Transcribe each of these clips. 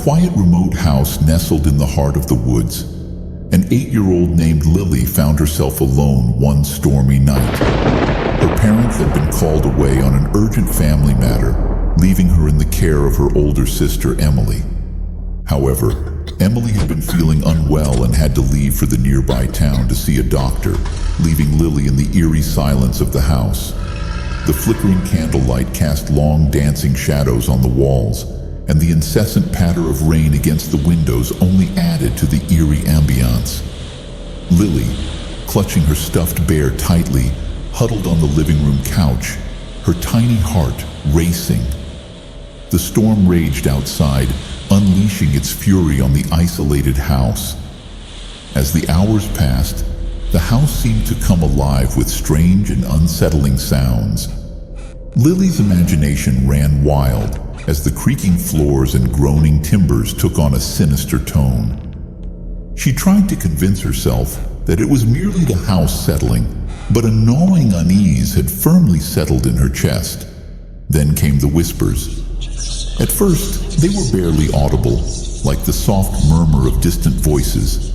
quiet remote house nestled in the heart of the woods, an 8-year-old named Lily found herself alone one stormy night. Her parents had been called away on an urgent family matter, leaving her in the care of her older sister, Emily. However, Emily had been feeling unwell and had to leave for the nearby town to see a doctor, leaving Lily in the eerie silence of the house. The flickering candlelight cast long dancing shadows on the walls, and the incessant patter of rain against the windows only added to the eerie ambiance. Lily, clutching her stuffed bear tightly, huddled on the living room couch, her tiny heart racing. The storm raged outside, unleashing its fury on the isolated house. As the hours passed, the house seemed to come alive with strange and unsettling sounds. Lily's imagination ran wild as the creaking floors and groaning timbers took on a sinister tone. She tried to convince herself that it was merely the house settling, but a gnawing unease had firmly settled in her chest. Then came the whispers. At first, they were barely audible, like the soft murmur of distant voices.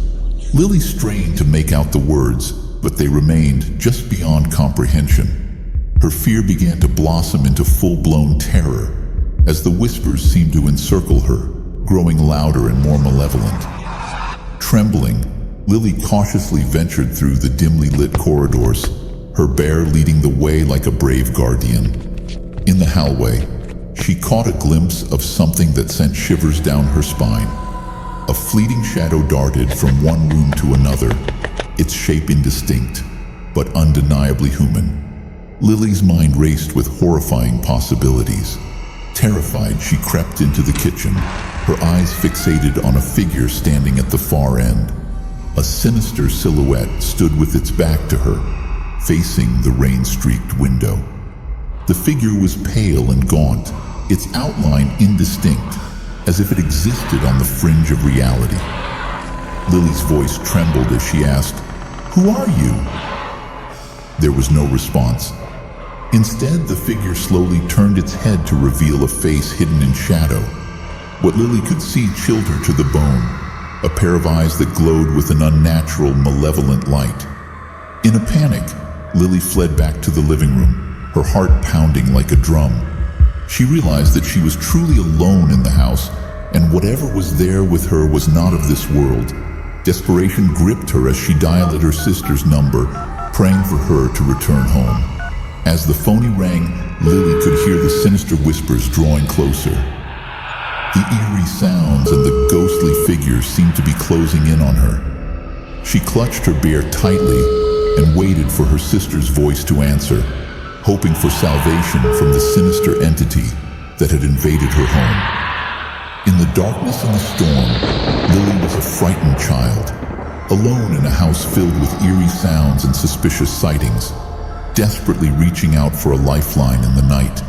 Lily strained to make out the words, but they remained just beyond comprehension. Her fear began to blossom into full-blown terror, as the whispers seemed to encircle her, growing louder and more malevolent. Trembling, Lily cautiously ventured through the dimly lit corridors, her bear leading the way like a brave guardian. In the hallway, she caught a glimpse of something that sent shivers down her spine. A fleeting shadow darted from one room to another, its shape indistinct, but undeniably human. Lily's mind raced with horrifying possibilities. Terrified, she crept into the kitchen, her eyes fixated on a figure standing at the far end. A sinister silhouette stood with its back to her, facing the rain-streaked window. The figure was pale and gaunt, its outline indistinct, as if it existed on the fringe of reality. Lily's voice trembled as she asked, "Who are you?" There was no response. Instead, the figure slowly turned its head to reveal a face hidden in shadow. What Lily could see chilled her to the bone, a pair of eyes that glowed with an unnatural, malevolent light. In a panic, Lily fled back to the living room, her heart pounding like a drum. She realized that she was truly alone in the house, and whatever was there with her was not of this world. Desperation gripped her as she dialed her sister's number, praying for her to return home. As the phone rang, Lily could hear the sinister whispers drawing closer. The eerie sounds and the ghostly figures seemed to be closing in on her. She clutched her bear tightly and waited for her sister's voice to answer, hoping for salvation from the sinister entity that had invaded her home. In the darkness and the storm, Lily was a frightened child, alone in a house filled with eerie sounds and suspicious sightings, desperately reaching out for a lifeline in the night.